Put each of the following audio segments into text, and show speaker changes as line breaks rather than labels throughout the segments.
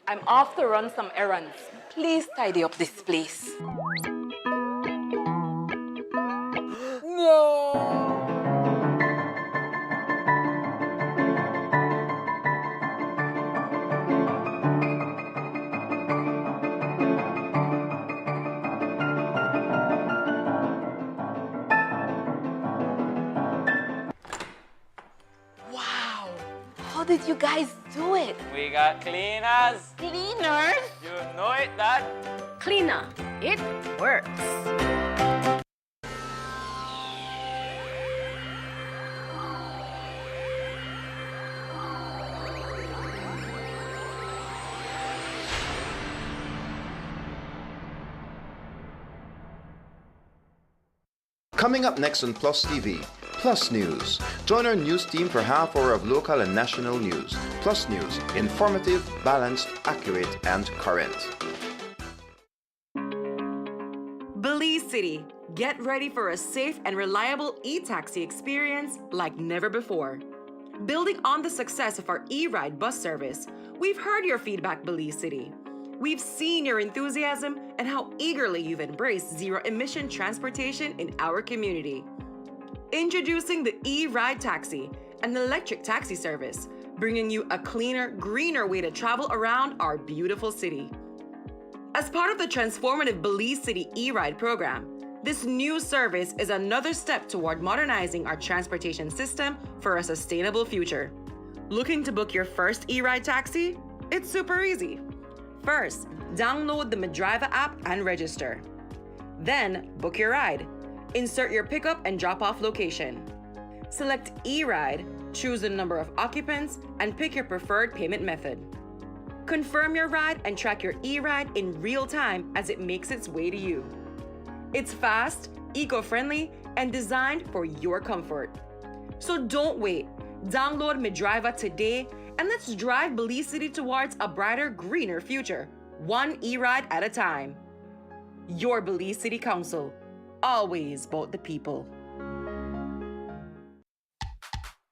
I'm off to run some errands. Please tidy up this place. No! Wow! How did you guys do it?
We got cleaners.
Cleaners?
You know it, Dad.
Cleaner, it works.
Coming up next on Plus TV, Plus News. Join our news team for half hour of local and national news. Plus News, informative, balanced, accurate, and current.
Belize City, get ready for a safe and reliable e-taxi experience like never before. Building on the success of our e-ride bus service, we've heard your feedback, Belize City. We've seen your enthusiasm and how eagerly you've embraced zero-emission transportation in our community. Introducing the e-ride taxi, an electric taxi service, bringing you a cleaner, greener way to travel around our beautiful city. As part of the transformative Belize City e-ride program, this new service is another step toward modernizing our transportation system for a sustainable future. Looking to book your first e-ride taxi? It's super easy. First, download the Medriva app and register. Then, book your ride. Insert your pickup and drop-off location. Select e-ride, choose the number of occupants, and pick your preferred payment method. Confirm your ride and track your e-ride in real time as it makes its way to you. It's fast, eco-friendly, and designed for your comfort. So don't wait. Download Medriva today and let's drive Belize City towards a brighter, greener future, one e-ride at a time. Your Belize City Council, always about the people.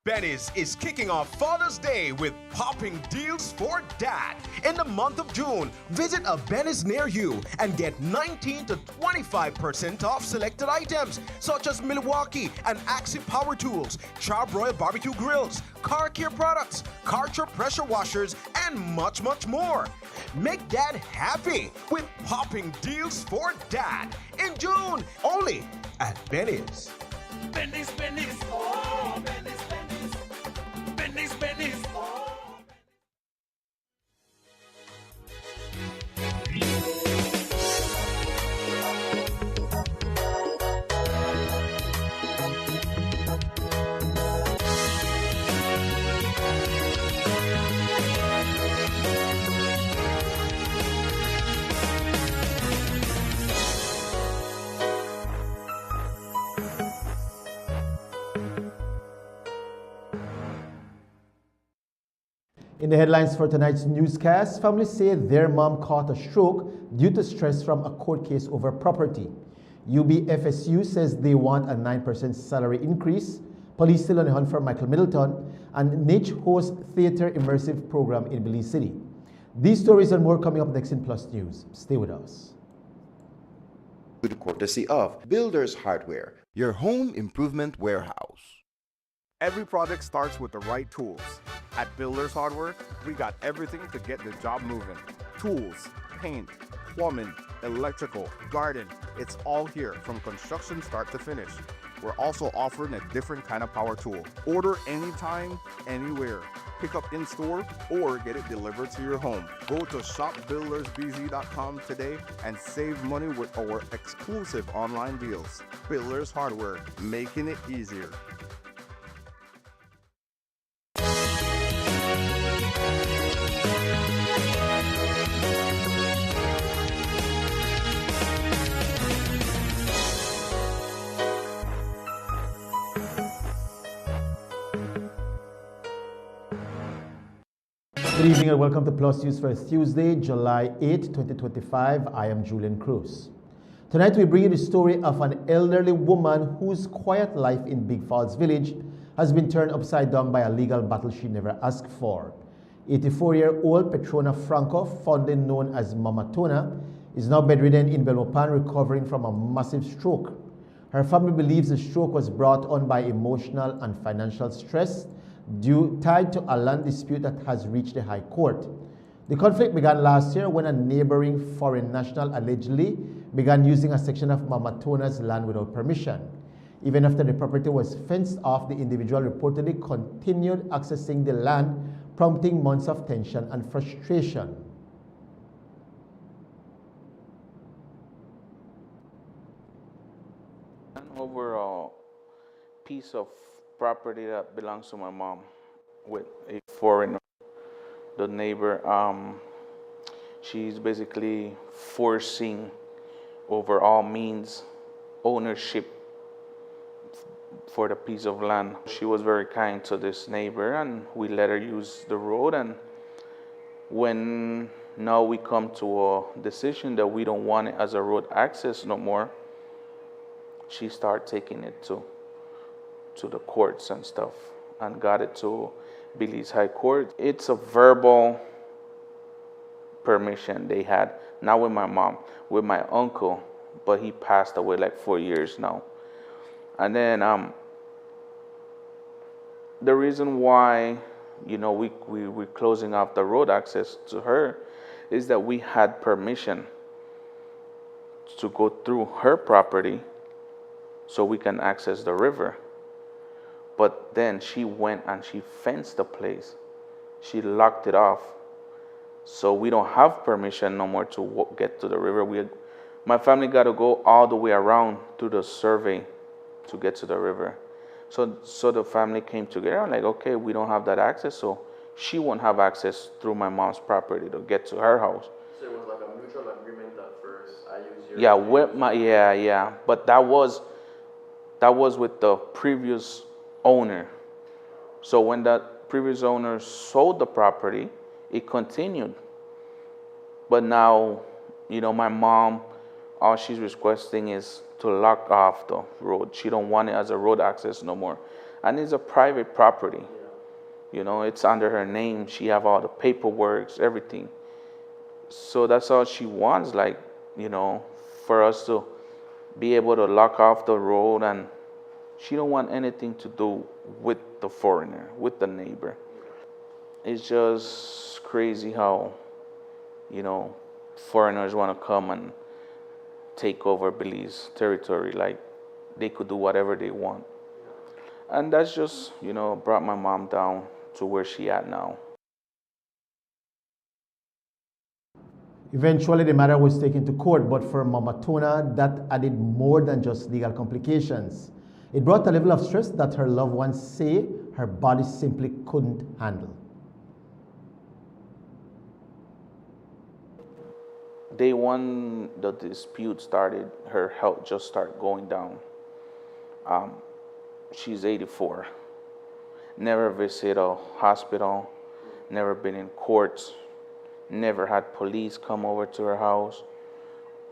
Benny's is kicking off Father's Day with popping deals for dad. In the month of June, visit a Benny's near you and get 19 to 25% off selected items such as Milwaukee and Axie Power Tools, Charbroil Barbecue Grills, car care products, Karcher pressure washers, and much, much more. Make dad happy with popping deals for dad in June, only at Benny's.
Benny's, Benny's. Oh, Benny's, Benny's. Benny's, Benny's. Oh.
In the headlines for tonight's newscast, families say their mom caught a stroke due to stress from a court case over property. UBFSU says they want a 9% salary increase. Police still on the hunt for Michael Middleton, and Niche hosts theater immersive program in Belize City. These stories and more coming up next in Plus News. Stay with us.
Good courtesy of Builders Hardware, your home improvement warehouse.
Every project starts with the right tools. At Builders Hardware, we got everything to get the job moving. Tools, paint, plumbing, electrical, garden, it's all here from construction start to finish. We're also offering a different kind of power tool. Order anytime, anywhere. Pick up in store or get it delivered to your home. Go to shopbuildersbz.com today and save money with our exclusive online deals. Builders Hardware, making it easier.
Good evening and welcome to Plus News for Tuesday, July 8, 2025. I am Julian Cruz. Tonight we bring you the story of an elderly woman whose quiet life in Big Falls Village has been turned upside down by a legal battle she never asked for. 84-year-old Petrona Franco, fondly known as Mama Tona, is now bedridden in Belmopan recovering from a massive stroke. Her family believes the stroke was brought on by emotional and financial stress tied to a land dispute that has reached the High Court. The conflict began last year when a neighboring foreign national allegedly began using a section of Mama Tona's land without permission. Even after the property was fenced off, the individual reportedly continued accessing the land, prompting months of tension and frustration.
Over a piece of property that belongs to my mom with a foreigner, the neighbor, she's basically forcing over all means ownership for the piece of land. She was very kind to this neighbor and we let her use the road, and when now we come to a decision that we don't want it as a road access no more, she started taking it to the courts and stuff and got it to Belize High Court. It's a verbal permission they had, not with my mom, with my uncle, but he passed away like 4 years now. And then the reason why, you know, we're closing off the road access to her is that we had permission to go through her property so we can access the river. But then she went and she fenced the place. She locked it off. So we don't have permission no more to get to the river. My family got to go all the way around through the survey to get to the river. So the family came together and like, okay, we don't have that access, so she won't have access through my mom's property to get to her house.
So it was like a mutual agreement at first. I use your
Yeah, but that was with the previous owner. So when that previous owner sold the property, it continued. But now, you know, my mom, all she's requesting is to lock off the road. She don't want it as a road access no more. And it's a private property. You know, it's under her name. She have all the paperwork, everything. So that's all she wants, like, you know, for us to be able to lock off the road, and she don't want anything to do with the foreigner, with the neighbor. It's just crazy how, you know, foreigners want to come and take over Belize territory, like they could do whatever they want. And that's just, you know, brought my mom down to where she at now.
Eventually, the matter was taken to court, but for Mama Tona, that added more than just legal complications. It brought a level of stress that her loved ones say her body simply couldn't handle.
Day one, the dispute started, her health just started going down. She's 84. Never visited a hospital, never been in courts, never had police come over to her house,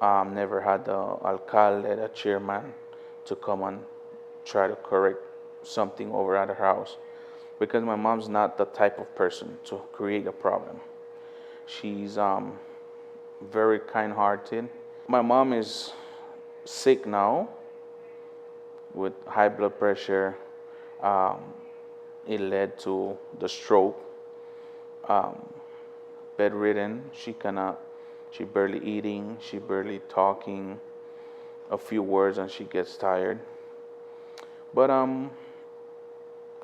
never had the alcalde, the chairman, to come and try to correct something over at her house. Because my mom's not the type of person to create a problem. She's very kind-hearted. My mom is sick now with high blood pressure. It led to the stroke. Bedridden. She barely eating. She barely talking. A few words and she gets tired. But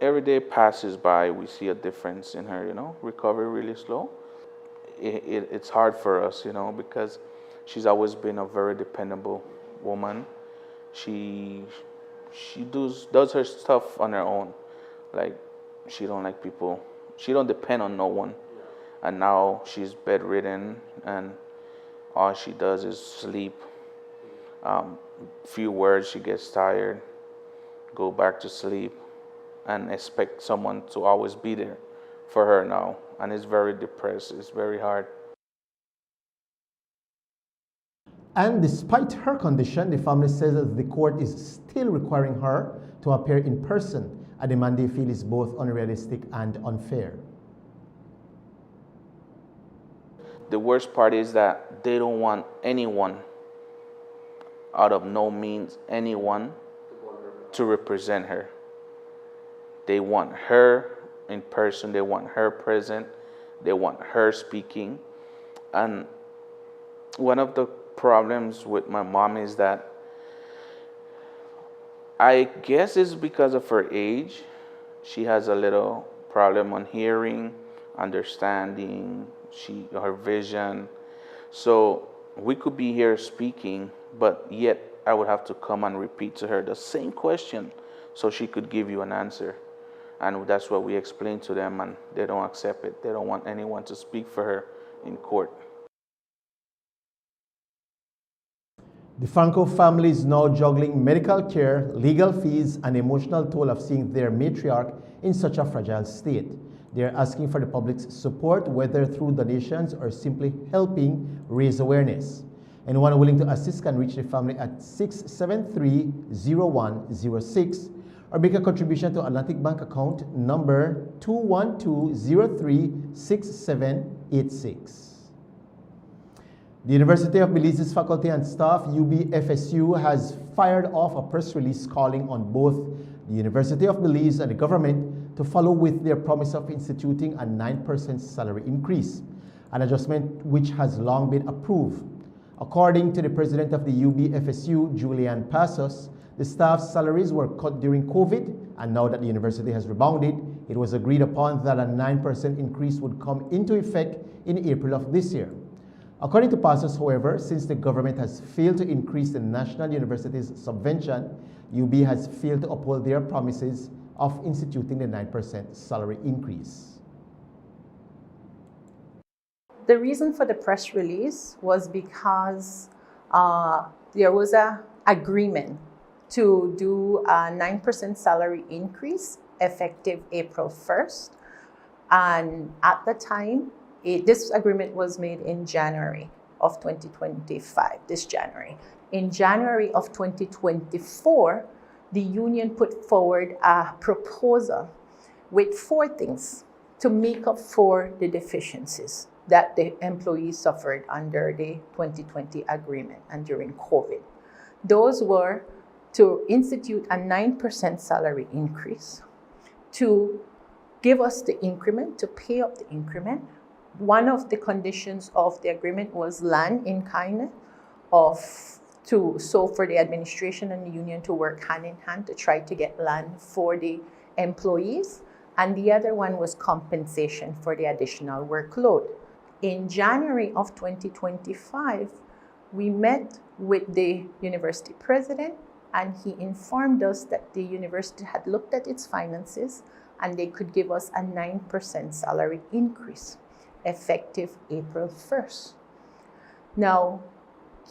every day passes by, we see a difference in her. You know, recovery really slow. It's hard for us, you know, because she's always been a very dependable woman. She does her stuff on her own. Like, she don't like people. She don't depend on no one. And now she's bedridden, and all she does is sleep. Few words, she gets tired, go back to sleep, and expect someone to always be there for her now. And it's very depressed, it's very hard.
And despite her condition, the family says that the court is still requiring her to appear in person, a demand they feel is both unrealistic and unfair.
The worst part is that they don't want anyone, out of no means, anyone to represent her. They want her in person, they want her present, they want her speaking. And one of the problems with my mom is that I guess it's because of her age. She has a little problem on hearing, understanding, her vision. So we could be here speaking, but yet I would have to come and repeat to her the same question so she could give you an answer. And that's what we explain to them, and they don't accept it. They don't want anyone to speak for her in court.
The Franco family is now juggling medical care, legal fees, and emotional toll of seeing their matriarch in such a fragile state. They are asking for the public's support, whether through donations or simply helping raise awareness. Anyone willing to assist can reach the family at 673-0106 or make a contribution to Atlantic Bank account number 212036786. The University of Belize's faculty and staff, UB-FSU, has fired off a press release calling on both the University of Belize and the government to follow with their promise of instituting a 9% salary increase, an adjustment which has long been approved. According to the president of the UB-FSU, Julian Passos, the staff's salaries were cut during COVID, and now that the university has rebounded, it was agreed upon that a 9% increase would come into effect in April of this year. According to Passos, however, since the government has failed to increase the national university's subvention, UB has failed to uphold their promises of instituting the 9% salary increase.
The reason for the press release was because there was an agreement to do a 9% salary increase effective April 1st. And at the time, this agreement was made in January of 2025, this January. In January of 2024, the union put forward a proposal with 4 things to make up for the deficiencies that the employees suffered under the 2020 agreement and during COVID. Those were to institute a 9% salary increase, to give us the increment, to pay up the increment. One of the conditions of the agreement was land in kind for the administration and the union to work hand in hand to try to get land for the employees. And the other one was compensation for the additional workload. In January of 2025, we met with the university president, and he informed us that the university had looked at its finances and they could give us a 9% salary increase effective April 1st. Now,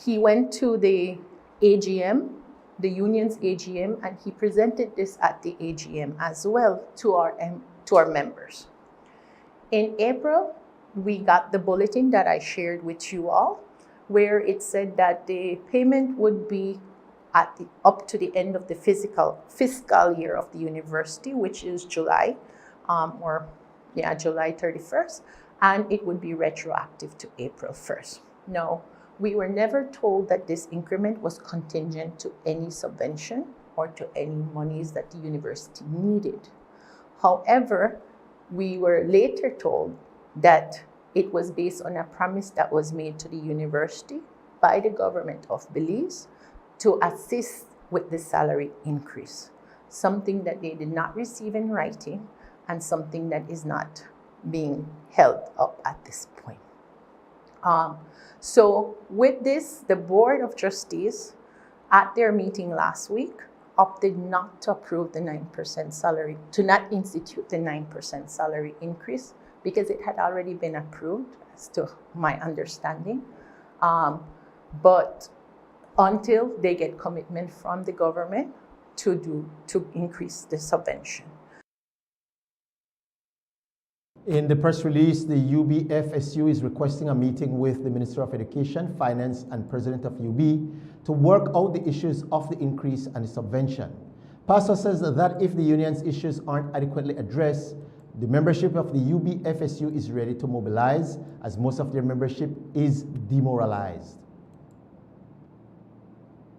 he went to the AGM, the union's AGM, and he presented this at the AGM as well to our members. In April, we got the bulletin that I shared with you all, where it said that the payment would be up to the end of the fiscal year of the university, which is July 31st, and it would be retroactive to April 1st. Now, we were never told that this increment was contingent to any subvention or to any monies that the university needed. However, we were later told that it was based on a promise that was made to the university by the government of Belize to assist with the salary increase, something that they did not receive in writing and something that is not being held up at this point. So with this, the Board of Trustees at their meeting last week opted not to approve the 9% salary, to not institute the 9% salary increase because it had already been approved, as to my understanding. But until they get commitment from the government to increase the subvention.
In the press release, the UB-FSU is requesting a meeting with the Minister of Education, Finance, and President of UB to work out the issues of the increase and the subvention. Pastor says that if the union's issues aren't adequately addressed, The membership of the UBFSU is ready to mobilize as most of their membership is demoralized.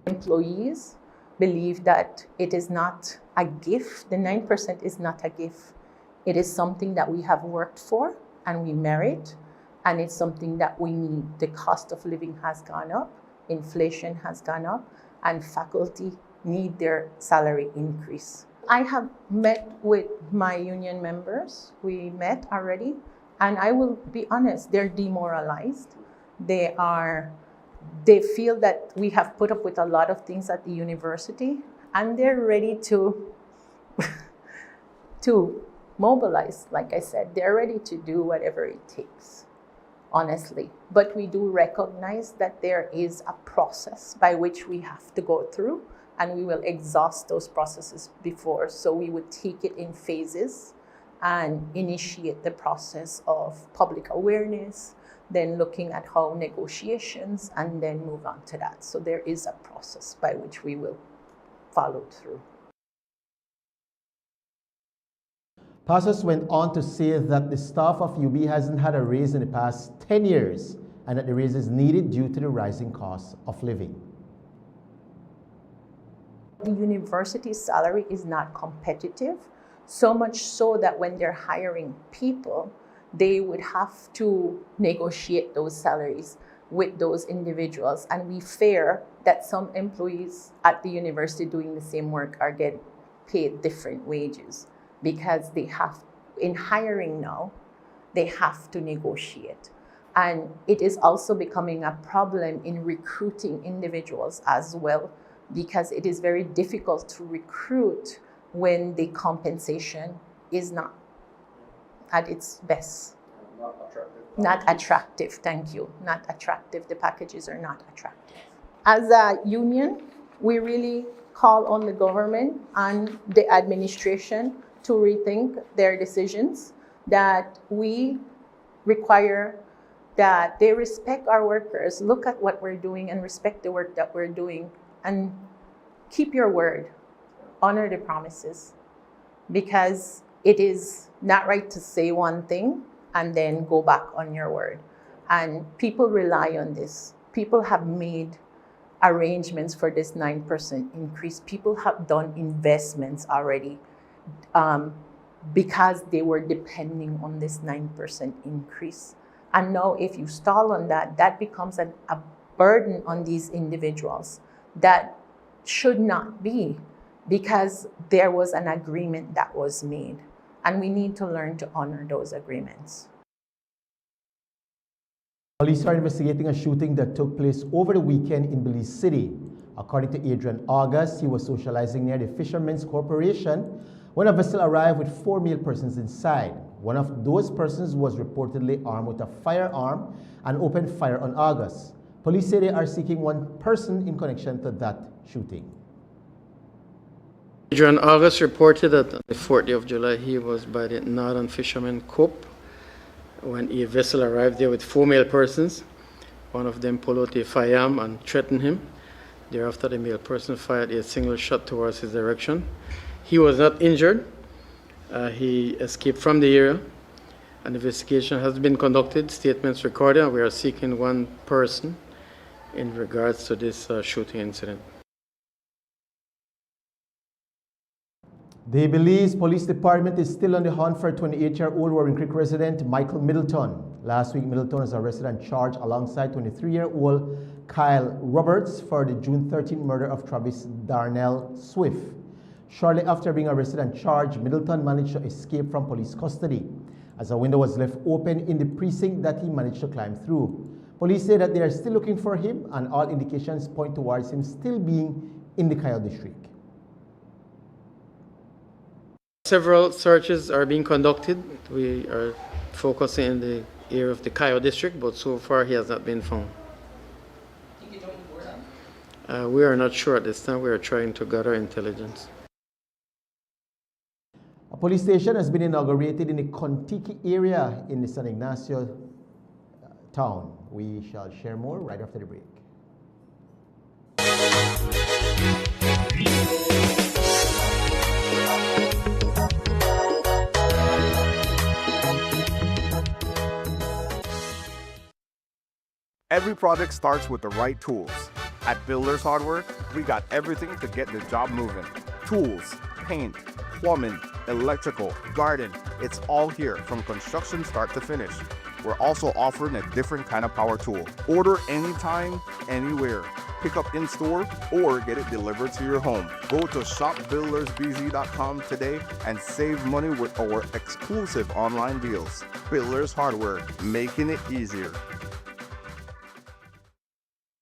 Employees believe that it is not a gift. The 9% is not a gift. It is something that we have worked for and we merit, and it's something that we need. The cost of living has gone up, inflation has gone up, and faculty need their salary increase. I have met with my union members. We met already, and I will be honest, they're demoralized. They feel that we have put up with a lot of things at the university, and they're ready to mobilize. Like I said, they're ready to do whatever it takes, honestly. But we do recognize that there is a process by which we have to go through, and we will exhaust those processes before. So we would take it in phases and initiate the process of public awareness, then looking at how negotiations, and then move on to that. So there is a process by which we will follow through.
Passos went on to say that the staff of UB hasn't had a raise in the past 10 years and that the raise is needed due to the rising cost of living.
The university's salary is not competitive, so much so that when they're hiring people, they would have to negotiate those salaries with those individuals. And we fear that some employees at the university doing the same work are getting paid different wages because they have, in hiring now, they have to negotiate. And it is also becoming a problem in recruiting individuals as well, because it is very difficult to recruit when the compensation is not at its best.
Not attractive.
Not attractive, thank you. Not attractive. The packages are not attractive. As a union, we really call on the government and the administration to rethink their decisions, that we require that they respect our workers, look at what we're doing and respect the work that we're doing, and keep your word, honor the promises, because it is not right to say one thing and then go back on your word. And people rely on this. People have made arrangements for this 9% increase. People have done investments already because they were depending on this 9% increase. And now if you stall on that, that becomes a burden on these individuals that should not be, because there was an agreement that was made. And we need to learn to honor those agreements.
Police are investigating a shooting that took place over the weekend in Belize City. According to Adrian August, he was socializing near the Fishermen's Corporation when a vessel arrived with 4 male persons inside. One of those persons was reportedly armed with a firearm and opened fire on August. Police say they are seeking one person in connection to that shooting.
Adrian August reported that on the 4th day of July he was by the Northern Fishermen Cove when a vessel arrived there with 4 male persons. One of them pulled out a firearm and threatened him. Thereafter, the male person fired a single shot towards his direction. He was not injured. He escaped from the area. An investigation has been conducted, statements recorded, and we are seeking one person in regards to this shooting incident.
The Belize Police Department is still on the hunt for 28-year-old Warren Creek resident Michael Middleton. Last week, Middleton was arrested and charged alongside 23-year-old Kyle Roberts for the June 13 murder of Travis Darnell Swift. Shortly after being arrested and charged, Middleton managed to escape from police custody, as a window was left open in the precinct that he managed to climb through. Police say that they are still looking for him, and all indications point towards him still being in the Kyle district.
Several searches are being conducted. We are focusing in the area of the Cayo district, but so far he has not been found. We are not sure at this time. We are trying to gather intelligence.
A police station has been inaugurated in the Contiki area in the San Ignacio town. We shall share more right after the break.
Every project starts with the right tools. At Builders Hardware, we got everything to get the job moving. Tools, paint, plumbing, electrical, garden, it's all here from construction start to finish. We're also offering a different kind of power tool. Order anytime, anywhere. Pick up in store or get it delivered to your home. Go to shopbuildersbz.com today and save money with our exclusive online deals. Builders Hardware, making it easier.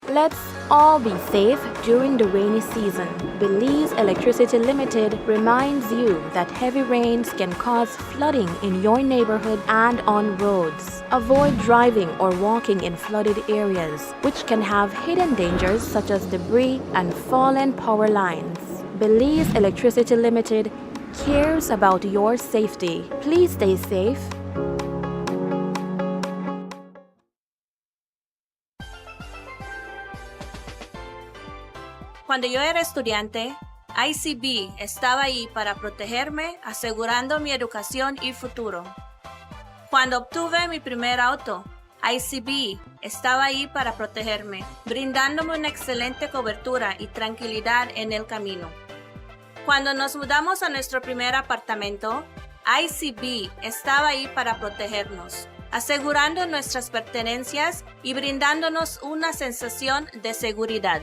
Let's all be safe during the rainy season. Belize Electricity Limited reminds you that heavy rains can cause flooding in your neighborhood and on roads. Avoid driving or walking in flooded areas, which can have hidden dangers such as debris and fallen power lines. Belize Electricity Limited cares about your safety. Please stay safe.
Cuando yo era estudiante, ICB estaba ahí para protegerme, asegurando mi educación y futuro. Cuando obtuve mi primer auto, ICB estaba ahí para protegerme, brindándome una excelente cobertura y tranquilidad en el camino. Cuando nos mudamos a nuestro primer apartamento, ICB estaba ahí para protegernos, asegurando nuestras pertenencias y brindándonos una sensación de seguridad.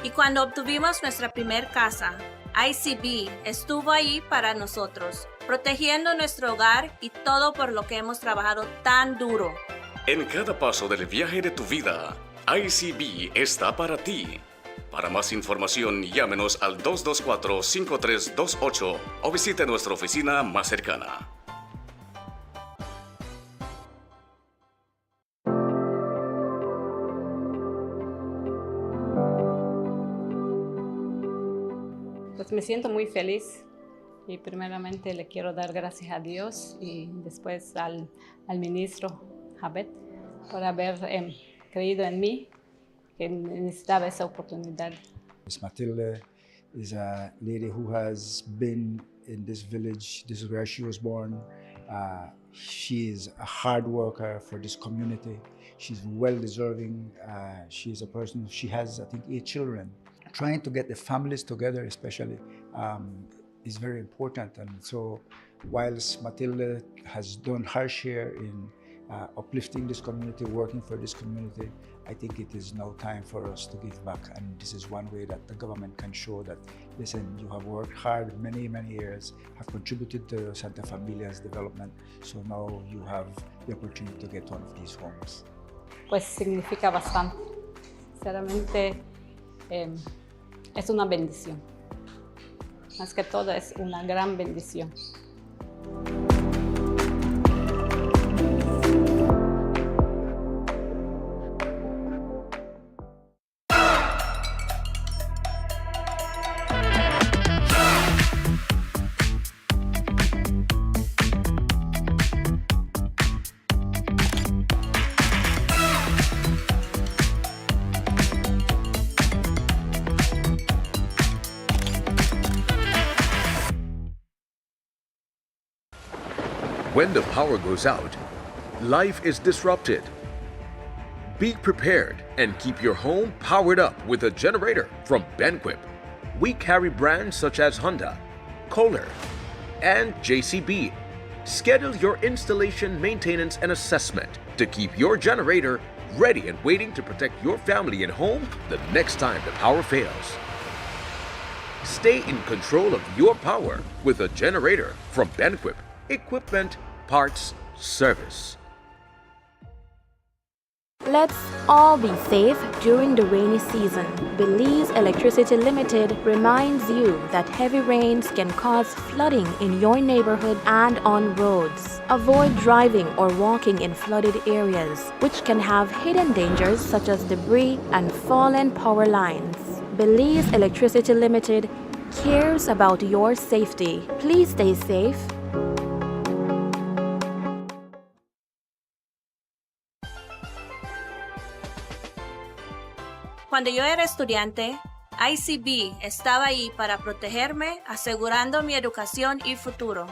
Y cuando obtuvimos nuestra primer casa, ICB estuvo ahí para nosotros, protegiendo nuestro hogar y todo por lo que hemos trabajado tan duro.
En cada paso del viaje de tu vida, ICB está para ti. Para más información, llámenos al 224-5328 o visite nuestra oficina más cercana.
Pues me siento muy feliz y primeramente le quiero dar gracias a Dios y después al ministro Jabet por haber creído en mí, que necesitaba esa oportunidad.
Miss Matilda is a lady who has been in this village. This is where she was born. She is a hard worker for this community. She's well deserving. She is a person, she has, I think, 8 children. Trying to get the families together especially is very important. And so whilst Matilda has done her share in uplifting this community, working for this community, I think it is now time for us to give back. And this is one way that the government can show that, listen, you have worked hard many, many years, have contributed to Santa Familia's development, so now you have the opportunity to get one of these homes.
Pues significa bastante. Sinceramente, es una bendición. Más que todo es una gran bendición.
When the power goes out, life is disrupted. Be prepared and keep your home powered up with a generator from Benquip. We carry brands such as Honda, Kohler, and JCB. Schedule your installation, maintenance, and assessment to keep your generator ready and waiting to protect your family and home the next time the power fails. Stay in control of your power with a generator from Benquip. Equipment, parts, service.
Let's all be safe during the rainy season. Belize Electricity Limited reminds you that heavy rains can cause flooding in your neighborhood and on roads. Avoid driving or walking in flooded areas, which can have hidden dangers such as debris and fallen power lines. Belize Electricity Limited cares about your safety. Please stay safe.
Cuando yo era estudiante, ICB estaba ahí para protegerme, asegurando mi educación y futuro.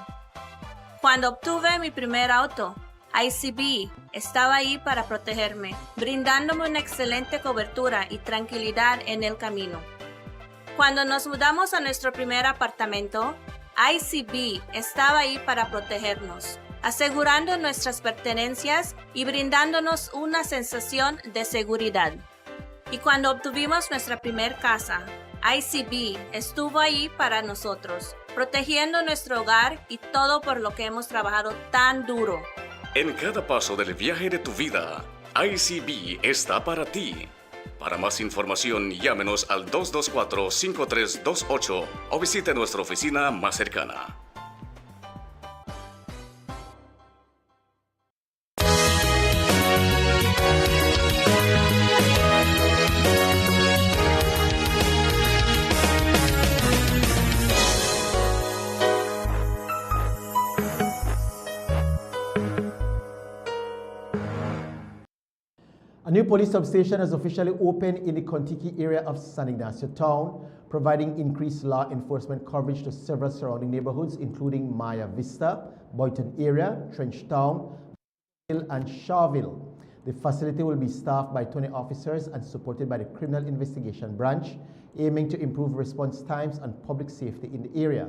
Cuando obtuve mi primer auto, ICB estaba ahí para protegerme, brindándome una excelente cobertura y tranquilidad en el camino. Cuando nos mudamos a nuestro primer apartamento, ICB estaba ahí para protegernos, asegurando nuestras pertenencias y brindándonos una sensación de seguridad. Y cuando obtuvimos nuestra primer casa, ICB estuvo ahí para nosotros, protegiendo nuestro hogar y todo por lo que hemos trabajado tan duro.
En cada paso del viaje de tu vida, ICB está para ti. Para más información, llámenos al 224-5328 o visite nuestra oficina más cercana.
A new police substation has officially opened in the Kontiki area of San Ignacio town, providing increased law enforcement coverage to several surrounding neighborhoods, including Maya Vista, Boyton area, Trenchtown, and Shawville. The facility will be staffed by 20 officers and supported by the Criminal Investigation Branch, aiming to improve response times and public safety in the area.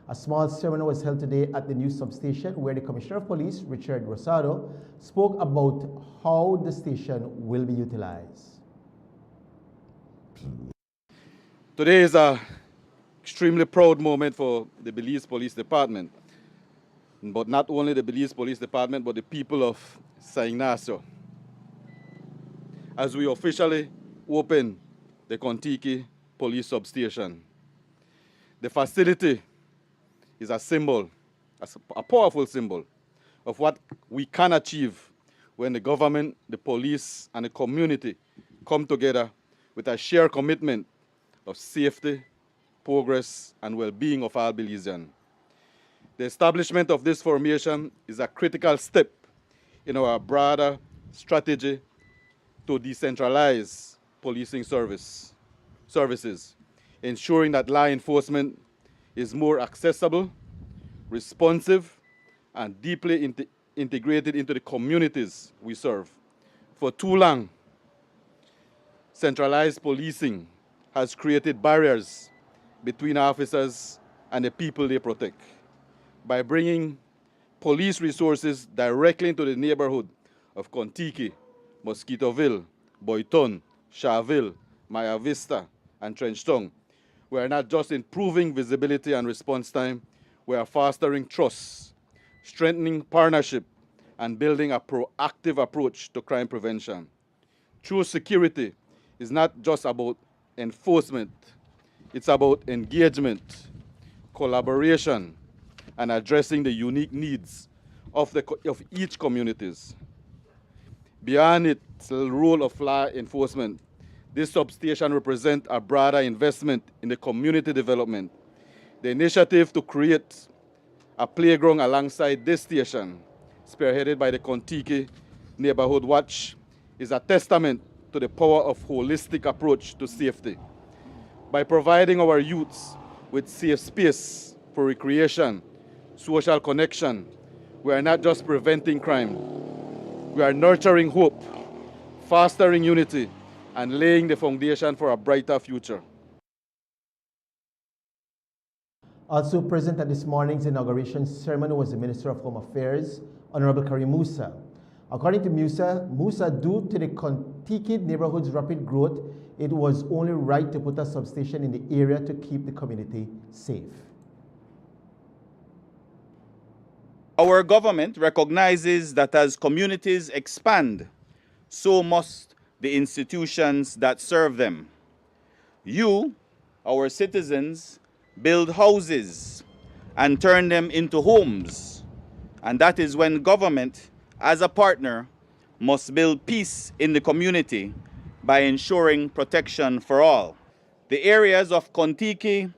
A small ceremony was held today at the new substation where the Commissioner of Police, Richard Rosado, spoke about how the station will be utilized.
Today is an extremely proud moment for the Belize Police Department, but not only the Belize Police Department, but the people of San Ignacio, as we officially open the Kontiki Police Substation. The facility is a symbol, a powerful symbol of what we can achieve when the government, the police, and the community come together with a shared commitment of safety, progress, and well-being of all Belizeans. The establishment of this formation is a critical step in our broader strategy to decentralize policing services, ensuring that law enforcement is more accessible, responsive, and deeply integrated into the communities we serve. For too long, centralized policing has created barriers between officers and the people they protect. By bringing police resources directly into the neighborhood of Kontiki, Mosquitoville, Boyton, Shawville, Maya Vista, and Trenchtown, we are not just improving visibility and response time, we are fostering trust, strengthening partnership, and building a proactive approach to crime prevention. True security is not just about enforcement, it's about engagement, collaboration, and addressing the unique needs of each communities. Beyond its role of law enforcement, this substation represents a broader investment in the community development. The initiative to create a playground alongside this station, spearheaded by the Kontiki Neighborhood Watch, is a testament to the power of holistic approach to safety. By providing our youths with safe space for recreation, social connection, we are not just preventing crime, we are nurturing hope, fostering unity, and laying the foundation for a brighter future.
Also present at this morning's inauguration ceremony was the Minister of Home Affairs, Honorable Karim Musa. According to Musa, due to the Kontiki neighborhood's rapid growth, it was only right to put a substation in the area to keep the community safe.
Our government recognizes that as communities expand, so must the institutions that serve them. You, our citizens, build houses and turn them into homes. And that is when government, as a partner, must build peace in the community by ensuring protection for all. The areas of Kontiki,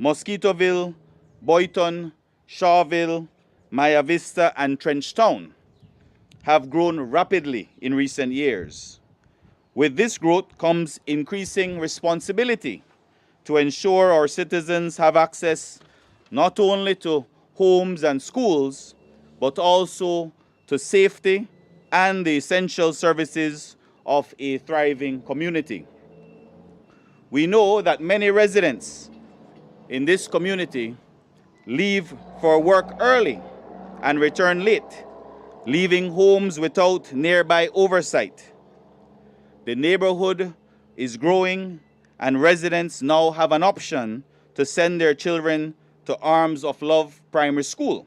Mosquitoville, Boyton, Shawville, Maya Vista, and Trenchtown have grown rapidly in recent years. With this growth comes increasing responsibility to ensure our citizens have access not only to homes and schools, but also to safety and the essential services of a thriving community. We know that many residents in this community leave for work early and return late, leaving homes without nearby oversight. The neighborhood is growing, and residents now have an option to send their children to Arms of Love Primary School.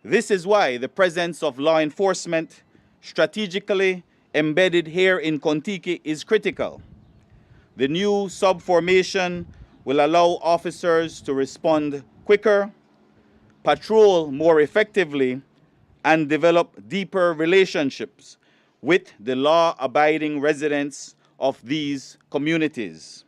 This is why the presence of law enforcement strategically embedded here in Kontiki is critical. The new sub-formation will allow officers to respond quicker, patrol more effectively, and develop deeper relationships with the law-abiding residents of these communities.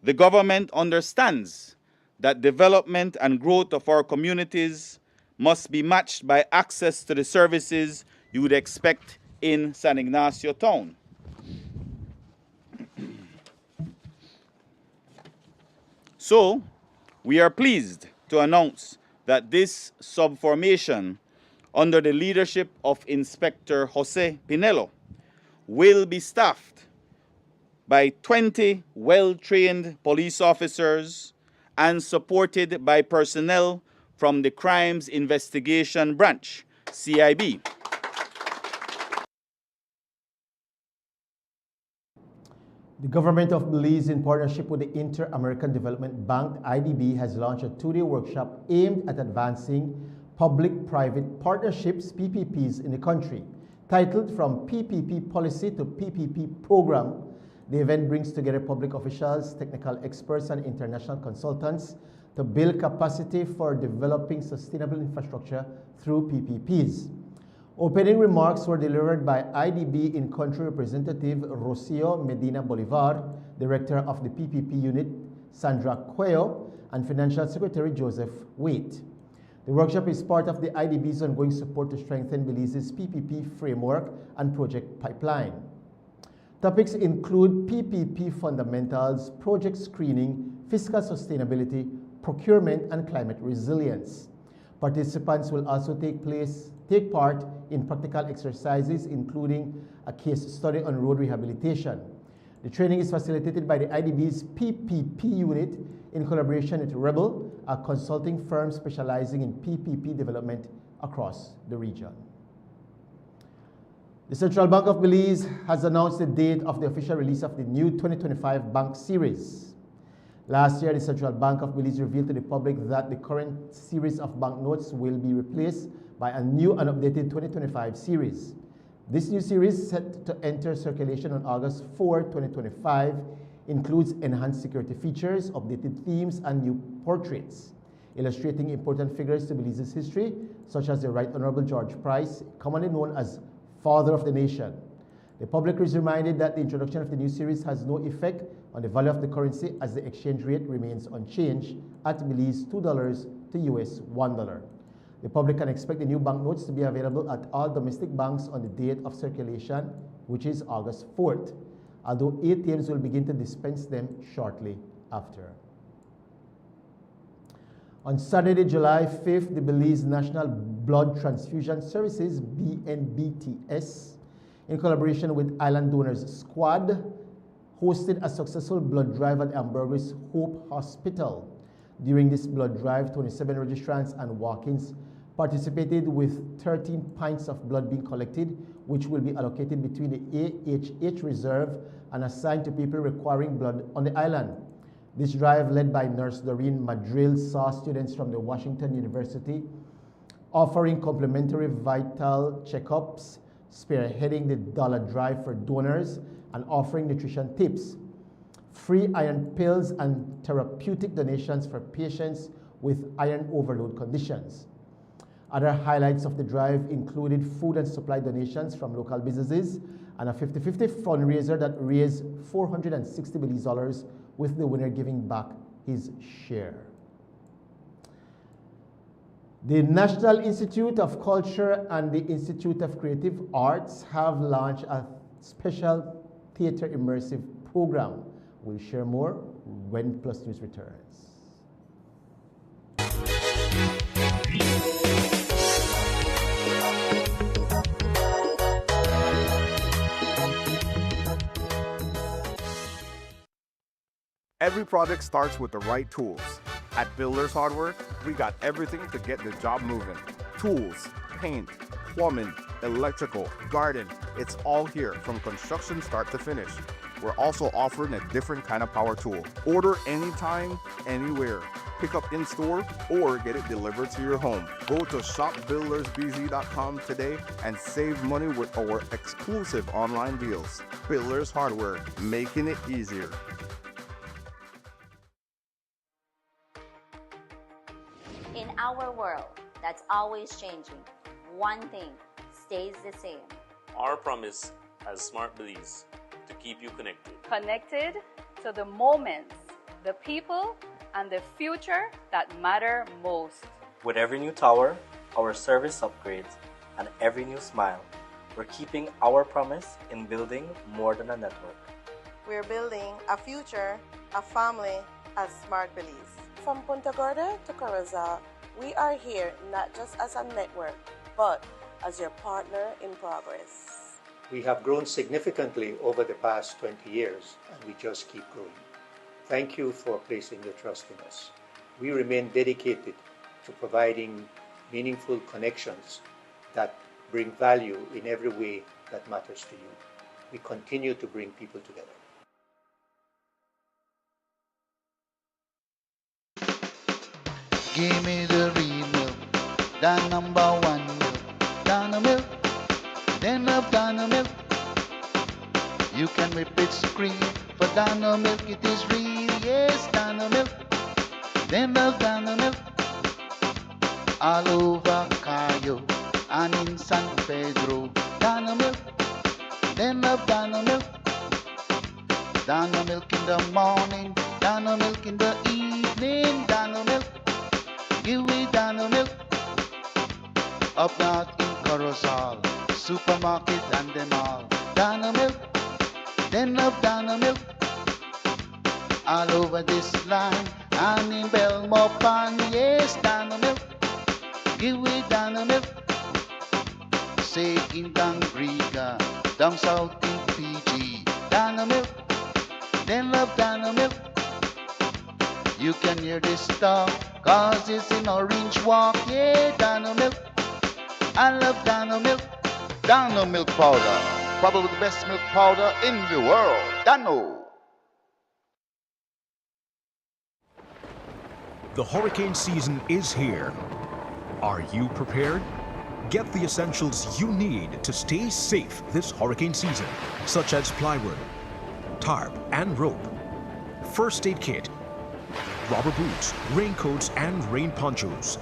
The government understands that development and growth of our communities must be matched by access to the services you would expect in San Ignacio town. So, we are pleased to announce that this sub-formation, under the leadership of Inspector Jose Pinelo, will be staffed by 20 well-trained police officers and supported by personnel from the Crimes Investigation Branch, CIB.
The government of Belize, in partnership with the Inter-American Development Bank, IDB, has launched a two-day workshop aimed at advancing public-private partnerships, PPPs, in the country. Titled From PPP Policy to PPP Program, the event brings together public officials, technical experts, and international consultants to build capacity for developing sustainable infrastructure through PPPs. Opening remarks were delivered by IDB in-country representative Rocio Medina Bolivar, director of the PPP unit Sandra Cuello, and financial secretary Joseph Waite. The workshop is part of the IDB's ongoing support to strengthen Belize's PPP framework and project pipeline. Topics include PPP fundamentals, project screening, fiscal sustainability, procurement, and climate resilience. Participants will also take part in practical exercises, including a case study on road rehabilitation. The training is facilitated by the IDB's PPP unit in collaboration with Rebel, a consulting firm specializing in PPP development across the region. The Central Bank of Belize has announced the date of the official release of the new 2025 bank series. Last year, the Central Bank of Belize revealed to the public that the current series of banknotes will be replaced by a new and updated 2025 series. This new series, set to enter circulation on August 4, 2025, includes enhanced security features, updated themes, and new portraits, illustrating important figures to Belize's history, such as the Right Honorable George Price, commonly known as Father of the Nation. The public is reminded that the introduction of the new series has no effect on the value of the currency, as the exchange rate remains unchanged at Belize $2 to US $1. The public can expect the new banknotes to be available at all domestic banks on the date of circulation, which is August 4th, although ATMs will begin to dispense them shortly after. On Saturday, July 5th, the Belize National Blood Transfusion Services, BNBTS, in collaboration with Island Donors Squad, hosted a successful blood drive at Ambergris Hope Hospital. During this blood drive, 27 registrants and walk-ins participated, with 13 pints of blood being collected, which will be allocated between the AHH reserve and assigned to people requiring blood on the island. This drive, led by Nurse Doreen Madrill, saw students from the Washington University offering complimentary vital checkups, spearheading the dollar drive for donors, and offering nutrition tips, free iron pills, and therapeutic donations for patients with iron overload conditions. Other highlights of the drive included food and supply donations from local businesses and a 50-50 fundraiser that raised $460 Belize, with the winner giving back his share. The National Institute of Culture and the Institute of Creative Arts have launched a special theater immersive program. We'll share more when Plus News returns.
Every project starts with the right tools. At Builders Hardware, we got everything to get the job moving. Tools, paint, plumbing, electrical, garden, it's all here from construction start to finish. We're also offering a different kind of power tool. Order anytime, anywhere. Pick up in store or get it delivered to your home. Go to shopbuildersbz.com today and save money with our exclusive online deals. Builders Hardware, making it easier.
In our world that's always changing, one thing stays the same.
Our promise as Smart Belize to keep you connected.
Connected to the moments, the people, and the future that matter most.
With every new tower, our service upgrades, and every new smile, we're keeping our promise in building more than a network.
We're building a future, a family as Smart Belize. From Punta Gorda to Corozal, we are here not just as a network, but as your partner in progress.
We have grown significantly over the past 20 years, and we just keep growing. Thank you for placing your trust in us. We remain dedicated to providing meaningful connections that bring value in every way that matters to you. We continue to bring people together.
Give me the real milk, the number one milk, Dano milk, then love Dano milk. You can whip it cream, for Dano milk it is real, yes, Dano milk, then love Dano milk. All over Cayo and in San Pedro, Dano milk, then love Dano milk. Dano milk in the morning, Dano milk in the evening, Dano milk. Give me Dano milk. Up north in Corozal, supermarket and them all. Dano milk, then love Dano milk. All over this land and in Belmopan, yes, Dano milk. Give me Dano milk. Say in Dangriga, down south in Fiji, Dano milk, then love Dano milk. You can hear this stuff, cause it's in Orange Walk, yeah, Dano milk. I love Dano milk. Dano milk powder, probably the best milk powder in the world. Dano.
The hurricane season is here. Are you prepared? Get the essentials you need to stay safe this hurricane season, such as plywood, tarp and rope, first aid kit, rubber boots, raincoats and rain ponchos,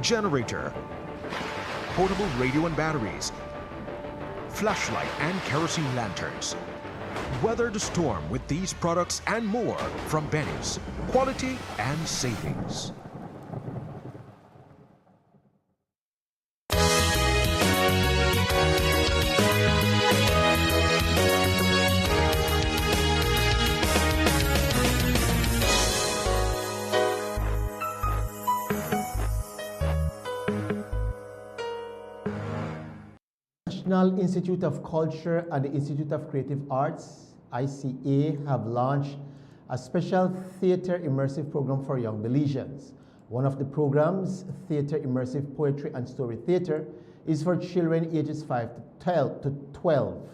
generator, portable radio and batteries, flashlight and kerosene lanterns. Weather the storm with these products and more from Benny's. Quality and savings.
National Institute of Culture and the Institute of Creative Arts, ICA, have launched a special theater immersive program for young Belizeans. One of the programs, Theater Immersive Poetry and Story Theater, is for children ages 5 to 12.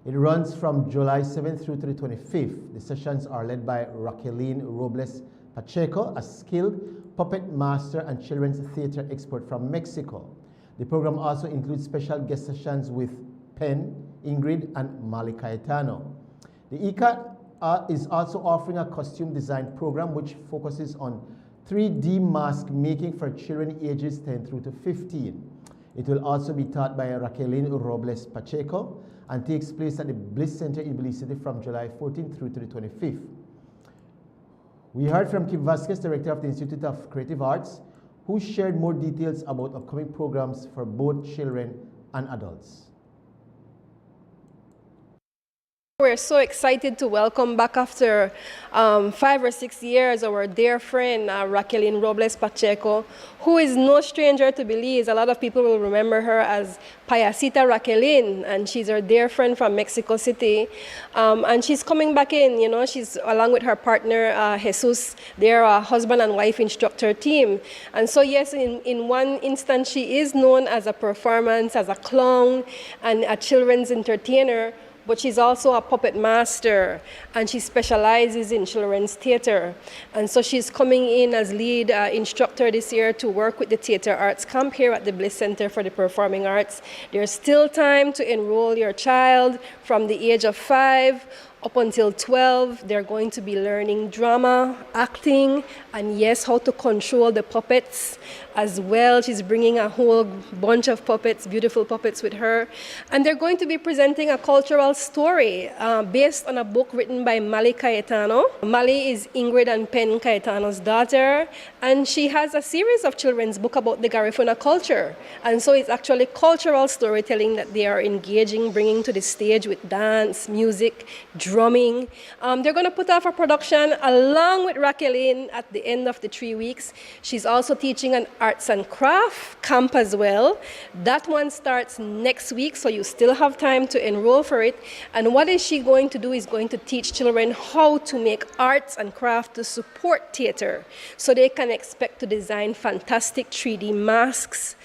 It runs from July 7th through to the 25th. The sessions are led by Raqueline Robles Pacheco, a skilled puppet master and children's theater expert from Mexico. The program also includes special guest sessions with Penn, Ingrid, and Mali Cayetano. The ICA is also offering a costume design program which focuses on 3D mask making for children ages 10 through to 15. It will also be taught by Raqueline Robles Pacheco and takes place at the Bliss Center in Belize City from July 14th through to the 25th. We heard from Kip Vasquez, Director of the Institute of Creative Arts, who shared more details about upcoming programs for both children and adults.
We're so excited to welcome back after 5 or 6 years our dear friend Raquelin Robles Pacheco, who is no stranger to Belize. A lot of people will remember her as Payasita Raquelin, and she's our dear friend from Mexico City. And she's coming back in, you know, she's along with her partner Jesus. They're a husband and wife instructor team. And so yes, in one instance, she is known as a performance, as a clown, and a children's entertainer. But she's also a puppet master, and she specializes in children's theater. And so she's coming in as lead instructor this year to work with the Theater Arts Camp here at the Bliss Center for the Performing Arts. There's still time to enroll your child from the age of 5 up until 12. They're going to be learning drama, acting, and yes, how to control the puppets as well. She's bringing a whole bunch of puppets, beautiful puppets with her. And they're going to be presenting a cultural story based on a book written by Mali Cayetano. Mali is Ingrid and Pen Cayetano's daughter, and she has a series of children's books about the Garifuna culture. And so it's actually cultural storytelling that they are engaging, bringing to the stage with dance, music, drumming. They're going to put off a production along with Raquelin at the end of the 3 weeks. She's also teaching an arts and craft camp as well. That one starts next week, so you still have time to enroll for it. And what is she going to do is going to teach children how to make arts and craft to support theater. So they can expect to design fantastic 3D masks,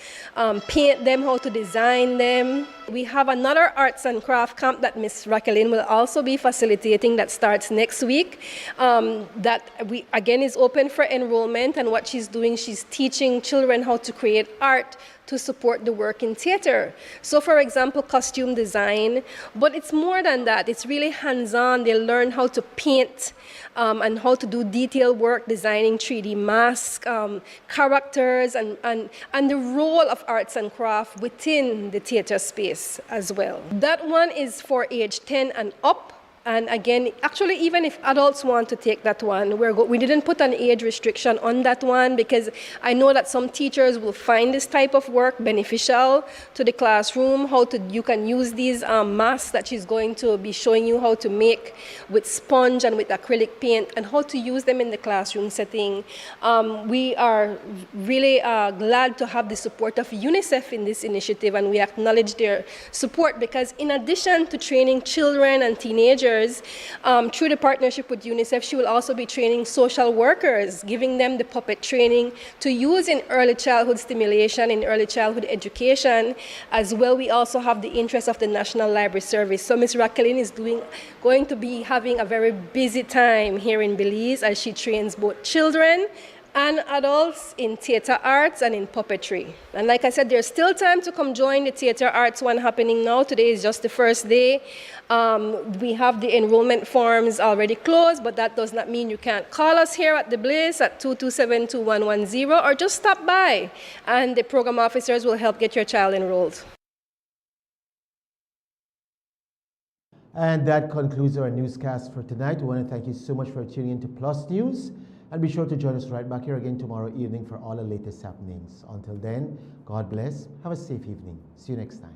paint them, how to design them. We have another arts and craft camp that Miss Raquelin will also be facilitating that starts next week. That we again is open for enrollment, and what she's doing, she's teaching children how to create art to support the work in theater. So for example, costume design, but it's more than that. It's really hands-on. They learn how to paint and how to do detail work, designing 3D masks, characters, and the role of arts and craft within the theater space as well. That one is for age 10 and up. And again, actually, even if adults want to take that one, we didn't put an age restriction on that one, because I know that some teachers will find this type of work beneficial to the classroom. You can use these masks that she's going to be showing you how to make with sponge and with acrylic paint, and how to use them in the classroom setting. We are really glad to have the support of UNICEF in this initiative, and we acknowledge their support, because in addition to training children and teenagers, through the partnership with UNICEF, she will also be training social workers, giving them the puppet training to use in early childhood stimulation, in early childhood education. As well, we also have the interest of the National Library Service. So Ms. Raquelin is going to be having a very busy time here in Belize as she trains both children and adults in theater arts and in puppetry. And like I said, there's still time to come join the theater arts one happening now. Today is just the first day. We have the enrollment forms already closed, but that does not mean you can't call us here at the Bliss at 227-2110, or just stop by, and the program officers will help get your child enrolled.
And that concludes our newscast for tonight. We want to thank you so much for tuning in to Plus News. And be sure to join us right back here again tomorrow evening for all the latest happenings. Until then, God bless. Have a safe evening. See you next time.